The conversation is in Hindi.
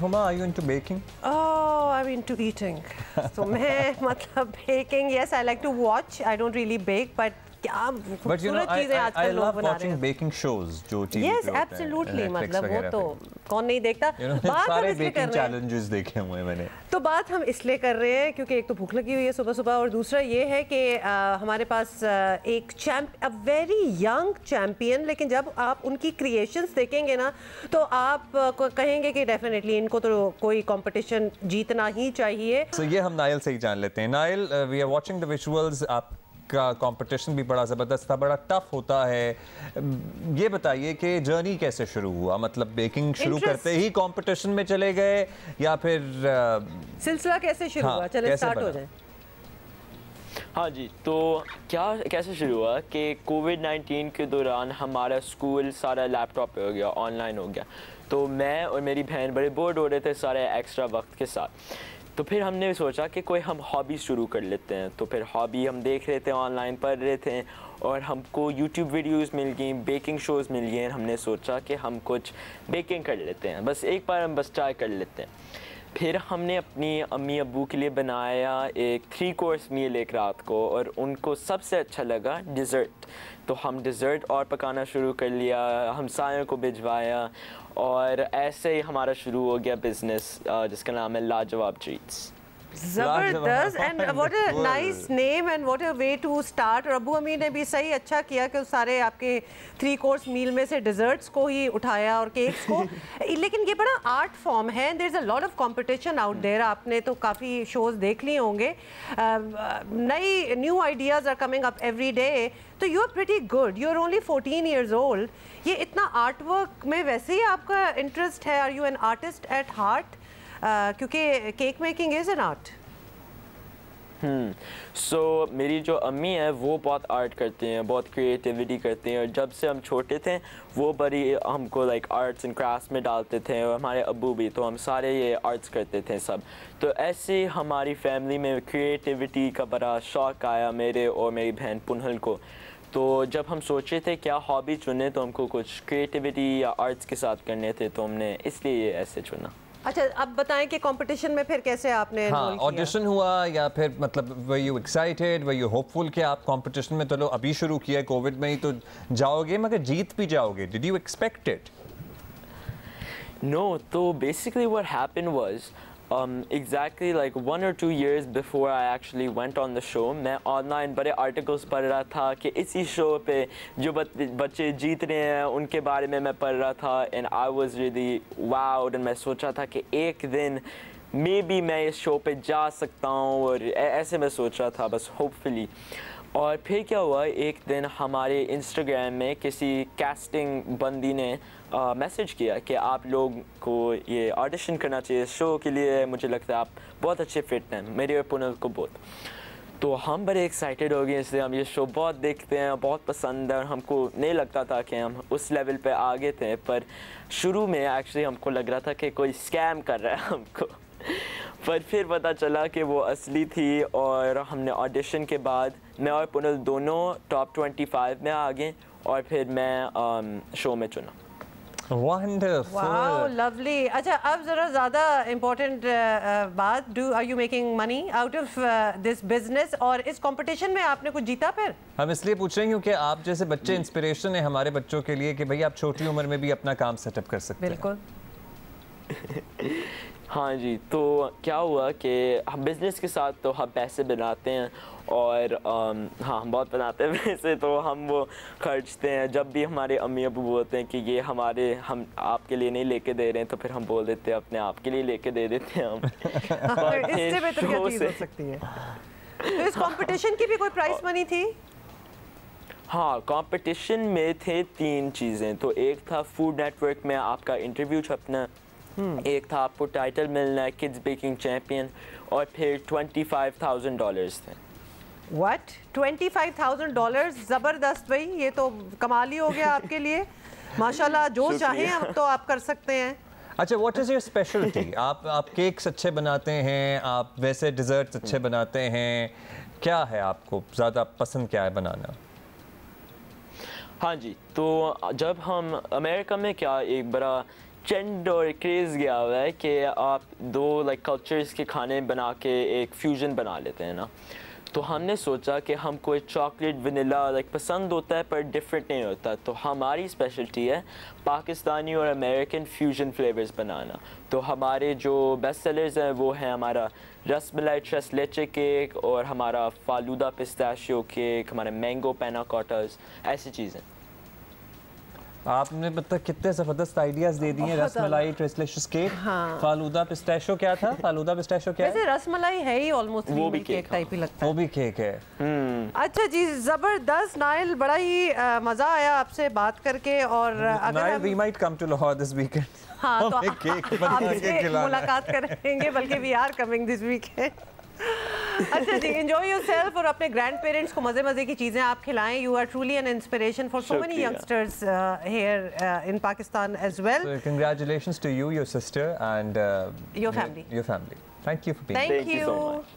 Huma, are you into baking? Oh, I'm into eating. So मैं मतलब baking, yes, I like to watch. I don't really bake, but क्या खूबसूरत चीज़ें आजकल लोग बना रहे हैं। baking shows जो TV Yes, पे होते हैं, absolutely. मतलब वो वगैरह तो पे। कौन नहीं देखता। बात हम सारे इसलिए कर baking रहे हैं। challenges देखे हुए हैं मैंने। तो बात हम इसलिए कर रहे हैं क्योंकि एक तो भूख लगी हुई है सुबह सुबह, और दूसरा ये है कि हमारे पास एक अ वेरी यंग चैम्पियन, लेकिन जब आप उनकी क्रिएशंस देखेंगे ना तो आप कहेंगे कि डेफिनेटली इनको तो कोई कंपटीशन जीतना ही चाहिए। So ये हम नाइल से ही जान लेते हैं। Nile, we are watching the visuals, आपका कंपटीशन भी बड़ा ज़बरदस्त था, बड़ा टफ होता है। ये बताइए कि जर्नी कैसे शुरू हुआ, मतलब बेकिंग शुरू करते ही कंपटीशन में चले गए या फिर सिलसिला कैसे शुरू हुआ? चले स्टार्ट हो जाए। हाँ जी, तो कैसे शुरू हुआ कि कोविड-19 के दौरान हमारा स्कूल सारा लैपटॉप पे हो गया, ऑनलाइन हो गया। तो मैं और मेरी बहन बड़े बोर्ड हो रहे थे सारे एक्स्ट्रा वक्त के साथ। तो फिर हमने सोचा कि कोई हम हॉबी शुरू कर लेते हैं। तो फिर हॉबी हम देख रहे थे, ऑनलाइन पढ़ रहे थे और हमको यूट्यूब वीडियोस मिल गई, बेकिंग शोज़ मिल गए। हमने सोचा कि हम कुछ बेकिंग कर लेते हैं, बस एक बार हम बस ट्राई कर लेते हैं। फिर हमने अपनी अम्मी अब्बू के लिए बनाया एक 3 कोर्स मील एक रात को, और उनको सबसे अच्छा लगा डिज़र्ट। तो हम डिज़र्ट और पकाना शुरू कर लिया, हमसायों को भिजवाया, और ऐसे ही हमारा शुरू हो गया बिज़नेस जिसका नाम है लाजवाब ट्रीट्स। जबरदस्त, and what a nice name and what a way to start. और अबू अमीर ने भी सही अच्छा किया कि उस सारे आपके 3 कोर्स मील में से डिजर्ट्स को ही उठाया और केक्स को। लेकिन ये बड़ा आर्ट फॉर्म है, there is a lot of competition out there. आपने तो काफ़ी शोज देख लिए होंगे, नई new ideas are coming up every day. तो you are pretty good, you are only 14 years old. ये इतना आर्ट वर्क में वैसे ही आपका इंटरेस्ट है? Are you an artist at heart? क्योंकि cake making is an art. So मेरी जो अम्मी है वो बहुत आर्ट करती हैं, बहुत क्रिएटिविटी करती हैं, और जब से हम छोटे थे वो बड़ी हमको लाइक आर्ट्स एंड क्राफ्ट्स में डालते थे, और हमारे अब्बू भी, तो हम सारे ये आर्ट्स करते थे सब। तो ऐसे हमारी फैमिली में क्रिएटिविटी का बड़ा शौक़ आया मेरे और मेरी बहन पुनहल को। तो जब हम सोचे थे क्या हॉबी चुने, तो हमको कुछ क्रिएटिविटी या आर्ट्स के साथ करने थे, तो हमने इसलिए ये ऐसे चुना। अच्छा, अब बताएं कि कंपटीशन में फिर कैसे आपने हाँ, ऑडिशन हुआ या फिर मतलब were you excited, were you hopeful कि आप कंपटीशन में, चलो अभी शुरू किया कोविड में ही तो जाओगे, मगर जीत भी जाओगे? Did you expect it? No, तो basically what happened was exactly like 1 or 2 years before I actually went on the show, मैं ऑनलाइन बड़े आर्टिकल्स पढ़ रहा था कि इसी शो पे जो बच्चे जीत रहे हैं उनके बारे में मैं पढ़ रहा था, and I was really wowed, and मैं सोचा था कि एक दिन मे बी मैं इस शो पे जा सकता हूँ, और ऐसे मैं सोच रहा था बस होपफुली। और फिर क्या हुआ, एक दिन हमारे इंस्टाग्राम में किसी कास्टिंग बंदी ने मैसेज किया कि आप लोग को ये ऑडिशन करना चाहिए शो के लिए, मुझे लगता है आप बहुत अच्छे फिट हैं, मेरे और पुनल को बहुत। तो हम बड़े एक्साइटेड हो गए, इसलिए हम ये शो बहुत देखते हैं, बहुत पसंद है, और हमको नहीं लगता था कि हम उस लेवल पे आगे थे। पर शुरू में एक्चुअली हमको लग रहा था कि कोई स्कैम कर रहा है हमको, पर फिर पता चला कि वो असली थी। और हमने ऑडिशन के बाद मैं और पुनल दोनों टॉप 25 में आ गए, और फिर मैं शो में चुना। Wonderful. Wow, lovely. अच्छा, अब ज़रा ज़्यादा इम्पोर्टेंट बात, are you making money out of this business? और इस कंपटीशन में आपने कुछ जीता? फिर हम इसलिए पूछ रहे हैं क्योंकि आप जैसे बच्चे इंस्पिरेशन है हमारे बच्चों के लिए कि भाई आप छोटी उम्र में भी अपना काम सेटअप कर सकते हैं। बिल्कुल। हाँ जी, तो क्या हुआ कि हम बिज़नेस के साथ तो हम पैसे बनाते हैं, और हाँ हम बहुत बनाते हैं पैसे, तो हम वो खर्चते हैं। जब भी हमारे अम्मी अबू बोलते हैं कि ये हम आपके लिए नहीं लेके दे रहे हैं, तो फिर हम बोल देते हैं अपने आप के लिए लेके दे देते हैं हम। इससे बेहतर क्या चीज़ हो सकती है? तो इस कंपटीशन की भी कोई प्राइस मनी थी? हाँ, कंपटीशन में थे 3 चीज़ें। तो एक था फूड नेटवर्क में आपका इंटरव्यू छपना, एक था आपको टाइटल मिलना है किड्स बेकिंग चैंपियन, और फिर $25,000 थे। What? $25,000? ज़बरदस्त भाई, ये तो कमाल ही हो गया आपके लिए। माशाल्लाह, जो चाहें अब तो आप कर सकते हैं। अच्छा, व्हाट इज़ योर स्पेशलिटी? आप केक्स अच्छे बनाते हैं, आप वैसे डिज़र्ट्स अच्छे बनाते हैं, क्या है आपको ज़्यादा पसंद, क्या है बनाना? हाँ जी, तो जब हम अमेरिका में क्या एक बड़ा ट्रेंड और क्रेज़ गया हुआ है कि आप दो लाइक कल्चर्स के खाने बना के एक फ्यूजन बना लेते हैं ना। तो हमने सोचा कि हम कोई चॉकलेट वनीला लाइक पसंद होता है पर डिफरेंट नहीं होता, तो हमारी स्पेशलिटी है पाकिस्तानी और अमेरिकन फ्यूजन फ्लेवर्स बनाना। तो हमारे जो बेस्ट सेलर्स हैं वो हैं हमारा रसमलाई ट्रेस लेचे केक और हमारा फालूदा पिस्ताशियो केक, हमारे मैंगो पैना कॉटास, ऐसी चीज़ें। आपने मतलब कितने ज़बरदस्त आइडियाज दे दिए। रसमलाई ट्रेसलेशियस केक, हाँ। फालूदा पिस्ताशियो क्या था? फालूदा पिस्ताशियो क्या है? वैसे रसमलाई है ही ऑलमोस्ट वो भी केक टाइप ही लगता है। वो भी केक है। अच्छा जी, जबरदस्त नाइल, बड़ा ही मजा आया आपसे बात करके। और अगर नाइल हम we might come to Lahore this weekend. हाँ तो केक बना के आपसे खिलाना। मुलाकात करेंगे, बल्कि we are coming this weekend. अच्छा जी, एंजॉय योरसेल्फ और अपने ग्रैंड पेरेंट्स को मज़े मज़े की चीज़ें आप खिलाएं। You are truly an inspiration for so many youngsters here in Pakistan as well. Congratulations to you, your sister and Your family. Your family. Thank you for being here. Thank Thank you so you. much.